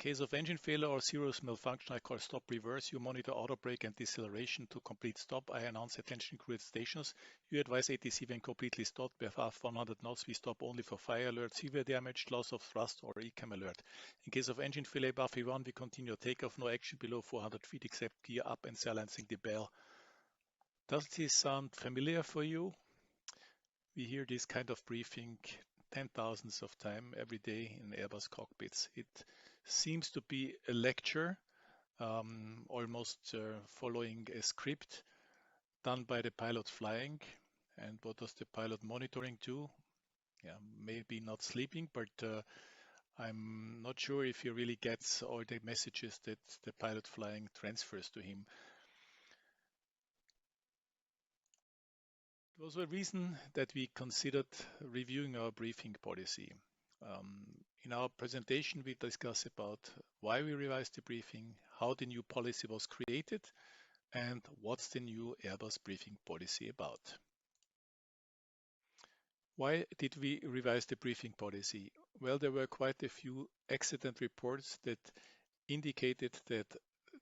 case of engine failure or serious malfunction, I call stop reverse. You monitor auto brake and deceleration to complete stop. I announce attention crew at stations. You advise ATC when completely stopped. Above 100 knots, we stop only for fire alert, severe damage, loss of thrust, or ECAM alert. In case of engine failure above E1, we continue takeoff. No action below 400 feet except gear up and silencing the bell. Does this sound familiar for you? We hear this kind of briefing 10,000s of time every day in Airbus cockpits. It seems to be a lecture, almost following a script done by the pilot flying. And what does the pilot monitoring do? Yeah, maybe not sleeping, but I'm not sure if he really gets all the messages that the pilot flying transfers to him. It was a reason that we considered reviewing our briefing policy. In our presentation, we discuss about why we revised the briefing, how the new policy was created, and what's the new Airbus briefing policy about. Why did we revise the briefing policy? Well, there were quite a few accident reports that indicated that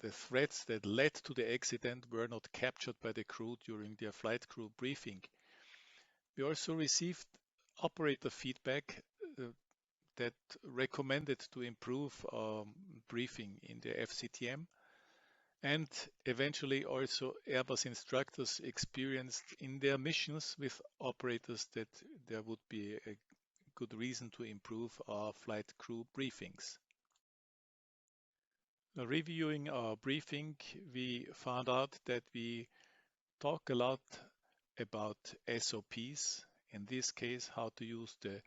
the threats that led to the accident were not captured by the crew during their flight crew briefing. We also received operator feedback that recommended to improve briefing in the FCTM, and eventually also Airbus instructors experienced in their missions with operators that there would be a good reason to improve our flight crew briefings. Reviewing our briefing, we found out that we talk a lot about SOPs, in this case how to use the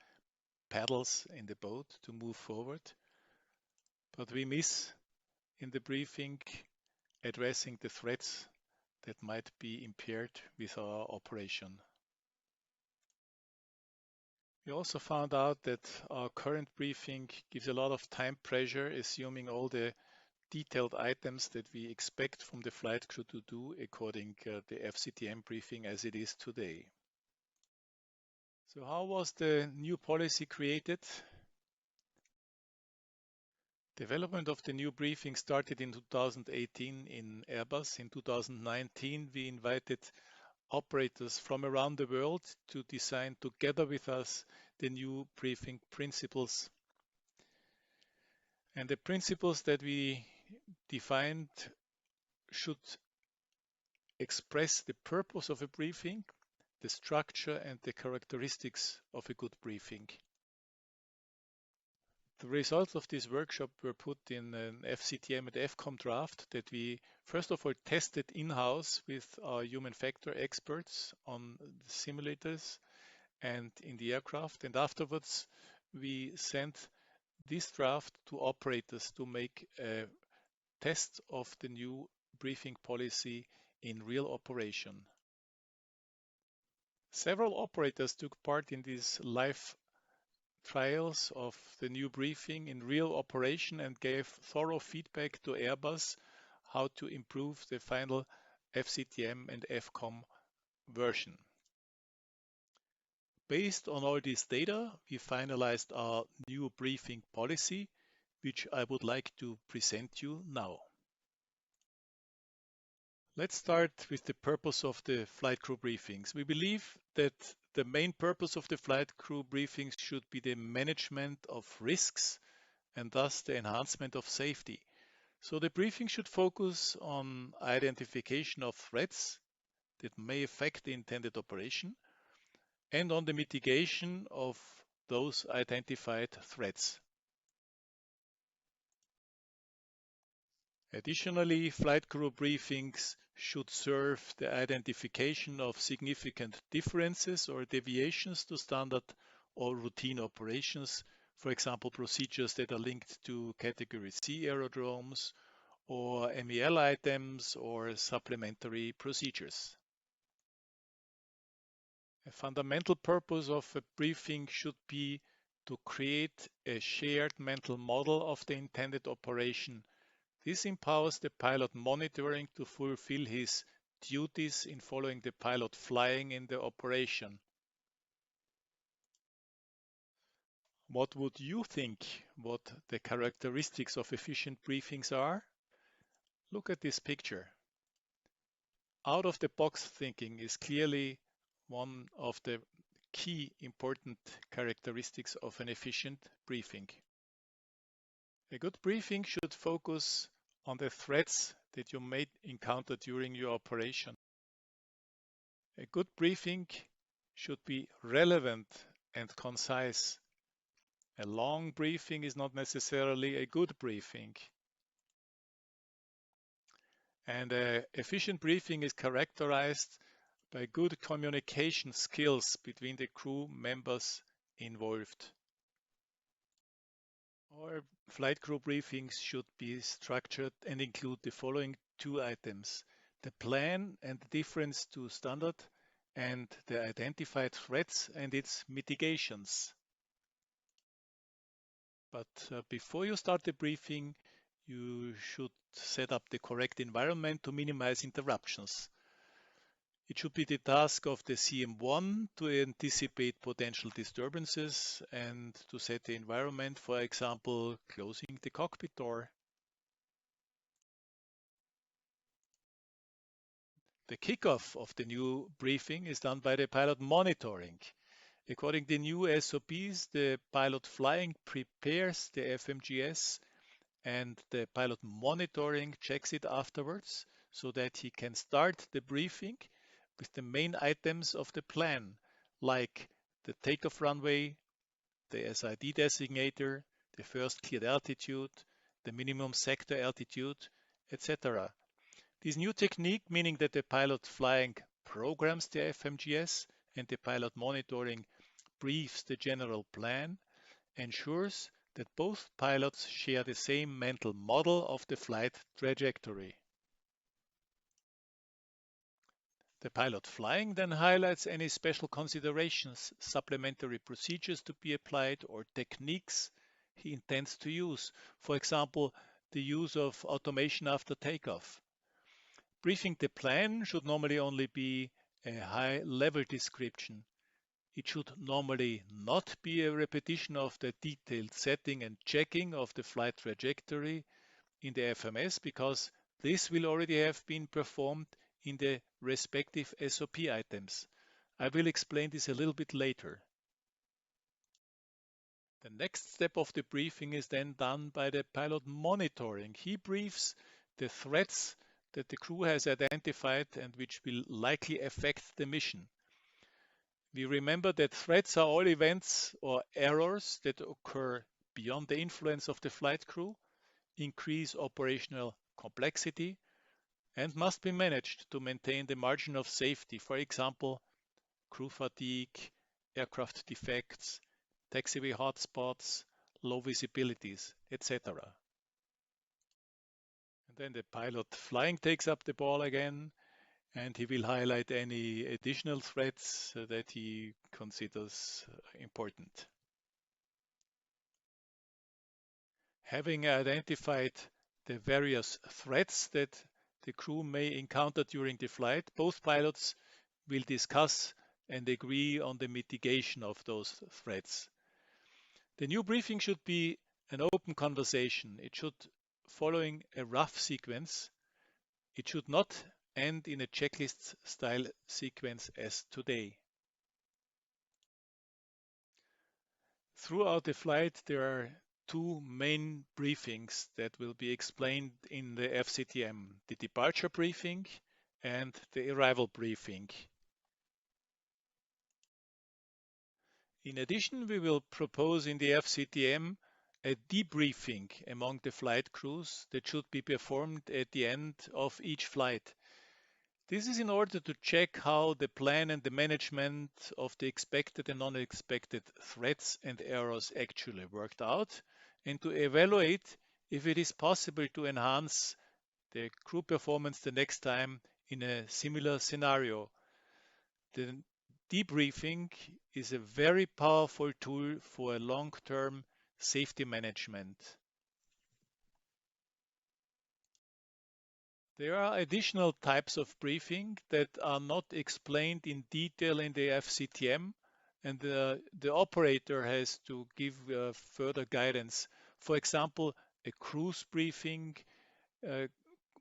paddles in the boat to move forward, but we miss in the briefing addressing the threats that might be impaired with our operation. We also found out that our current briefing gives a lot of time pressure, assuming all the detailed items that we expect from the flight crew to do according to the FCTM briefing as it is today. So how was the new policy created? Development of the new briefing started in 2018 in Airbus. In 2019, we invited operators from around the world to design together with us the new briefing principles. And the principles that we defined should express the purpose of a briefing, the structure and the characteristics of a good briefing. The results of this workshop were put in an FCTM and FCOM draft that we first of all tested in-house with our human factor experts on the simulators and in the aircraft, and afterwards we sent this draft to operators to make a test of the new briefing policy in real operation. Several operators took part in these live trials of the new briefing in real operation and gave thorough feedback to Airbus how to improve the final FCTM and FCOM version. Based on all this data, we finalized our new briefing policy, which I would like to present you now. Let's start with the purpose of the flight crew briefings. We believe that the main purpose of the flight crew briefings should be the management of risks and thus the enhancement of safety. So the briefing should focus on identification of threats that may affect the intended operation and on the mitigation of those identified threats. Additionally, flight crew briefings should serve the identification of significant differences or deviations to standard or routine operations, for example, procedures that are linked to Category C aerodromes or MEL items or supplementary procedures. A fundamental purpose of a briefing should be to create a shared mental model of the intended operation. This empowers the pilot monitoring to fulfill his duties in following the pilot flying in the operation. What would you think what the characteristics of efficient briefings are? Look at this picture. Out of the box thinking is clearly one of the key important characteristics of an efficient briefing. A good briefing should focus on the threats that you may encounter during your operation. A good briefing should be relevant and concise. A long briefing is not necessarily a good briefing. And an efficient briefing is characterized by good communication skills between the crew members involved. Our flight crew briefings should be structured and include the following two items: the plan and the difference to standard, and the identified threats and its mitigations. But before you start the briefing, you should set up the correct environment to minimize interruptions. It should be the task of the CM1 to anticipate potential disturbances and to set the environment, for example, closing the cockpit door. The kickoff of the new briefing is done by the pilot monitoring. According to the new SOPs, the pilot flying prepares the FMGS and the pilot monitoring checks it afterwards so that he can start the briefing with the main items of the plan, like the takeoff runway, the SID designator, the first cleared altitude, the minimum sector altitude, etc. This new technique, meaning that the pilot flying programs the FMGS and the pilot monitoring briefs the general plan, ensures that both pilots share the same mental model of the flight trajectory. The pilot flying then highlights any special considerations, supplementary procedures to be applied, or techniques he intends to use. For example, the use of automation after takeoff. Briefing the plan should normally only be a high-level description. It should normally not be a repetition of the detailed setting and checking of the flight trajectory in the FMS, because this will already have been performed in the respective SOP items. I will explain this a little bit later. The next step of the briefing is then done by the pilot monitoring. He briefs the threats that the crew has identified and which will likely affect the mission. We remember that threats are all events or errors that occur beyond the influence of the flight crew, increase operational complexity, and must be managed to maintain the margin of safety. For example, crew fatigue, aircraft defects, taxiway hotspots, low visibilities, etc. And then the pilot flying takes up the ball again, and he will highlight any additional threats that he considers important. Having identified the various threats that the crew may encounter during the flight, both pilots will discuss and agree on the mitigation of those threats. The new briefing should be an open conversation. It should following a rough sequence. It should not end in a checklist style sequence as today. Throughout the flight, there are two main briefings that will be explained in the FCTM: the departure briefing and the arrival briefing. In addition, we will propose in the FCTM a debriefing among the flight crews that should be performed at the end of each flight. This is in order to check how the plan and the management of the expected and unexpected threats and errors actually worked out, and to evaluate if it is possible to enhance the crew performance the next time in a similar scenario. The debriefing is a very powerful tool for a long-term safety management. There are additional types of briefing that are not explained in detail in the FCTM, and the operator has to give further guidance. For example, a cruise briefing uh,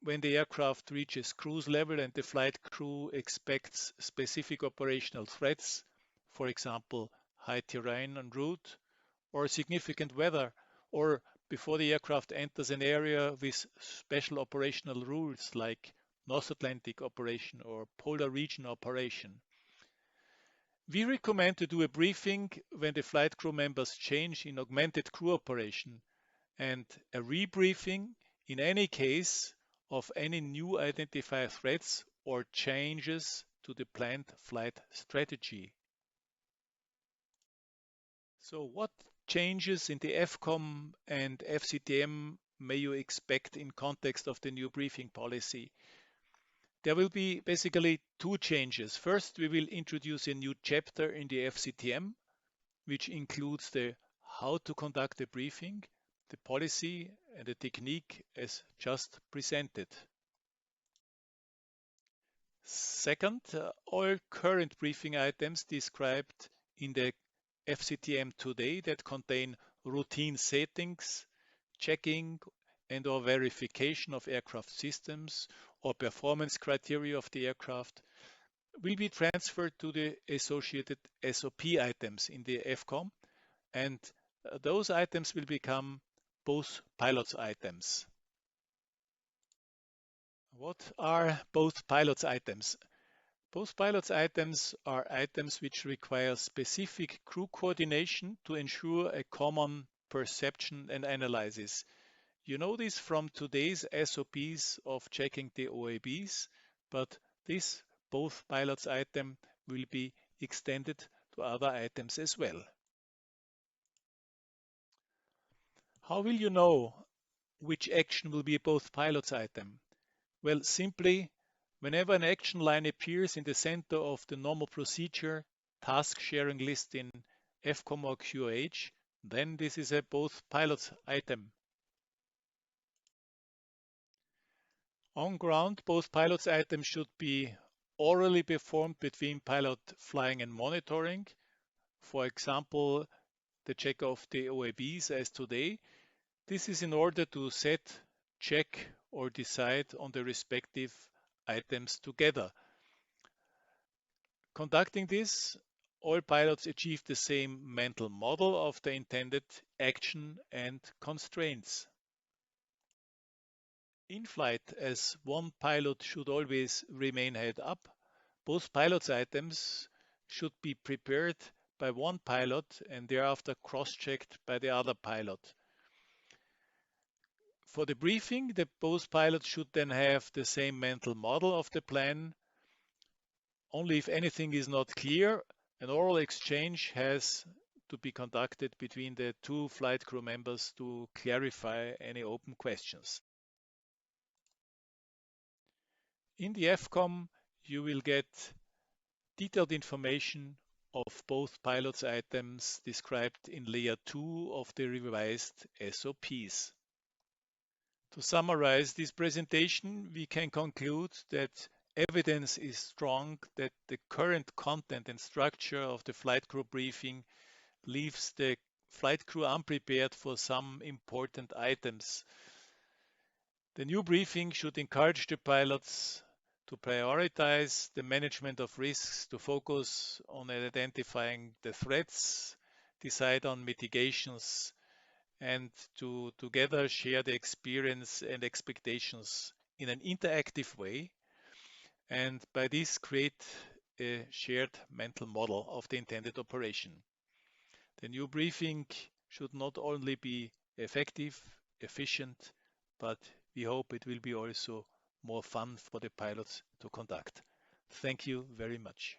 when the aircraft reaches cruise level and the flight crew expects specific operational threats, for example, high terrain en route or significant weather, or before the aircraft enters an area with special operational rules like North Atlantic operation or polar region operation. We recommend to do a briefing when the flight crew members change in augmented crew operation and a rebriefing in any case of any new identified threats or changes to the planned flight strategy. So what changes in the FCOM and FCTM may you expect in context of the new briefing policy? There will be basically two changes. First, we will introduce a new chapter in the FCTM, which includes the how to conduct a briefing, the policy and the technique as just presented. Second, all current briefing items described in the FCTM today that contain routine settings, checking and/or verification of aircraft systems or performance criteria of the aircraft will be transferred to the associated SOP items in the FCOM, and those items will become both pilots items. What are both pilots items? Both pilots items are items which require specific crew coordination to ensure a common perception and analysis. You know this from today's SOPs of checking the OABs, but this both pilots item will be extended to other items as well. How will you know which action will be both pilots item? Well, simply, whenever an action line appears in the center of the normal procedure task sharing list in FCOM or QH, then this is a both pilots item. On ground, both pilots items should be orally performed between pilot flying and monitoring. For example, the check of the OABs as today. This is in order to set, check, or decide on the respective items together. Conducting this, all pilots achieve the same mental model of the intended action and constraints. In flight, as one pilot should always remain head up, both pilots items should be prepared by one pilot and thereafter cross-checked by the other pilot. For the briefing, the both pilots should then have the same mental model of the plan. Only if anything is not clear, an oral exchange has to be conducted between the two flight crew members to clarify any open questions. In the FCOM, you will get detailed information of both pilots items described in layer 2 of the revised SOPs. To summarize this presentation, we can conclude that evidence is strong that the current content and structure of the flight crew briefing leaves the flight crew unprepared for some important items. The new briefing should encourage the pilots to prioritize the management of risks, to focus on identifying the threats, decide on mitigations, and to together share the experience and expectations in an interactive way, and by this create a shared mental model of the intended operation. The new briefing should not only be effective, efficient, but we hope it will be also more fun for the pilots to conduct. Thank you very much.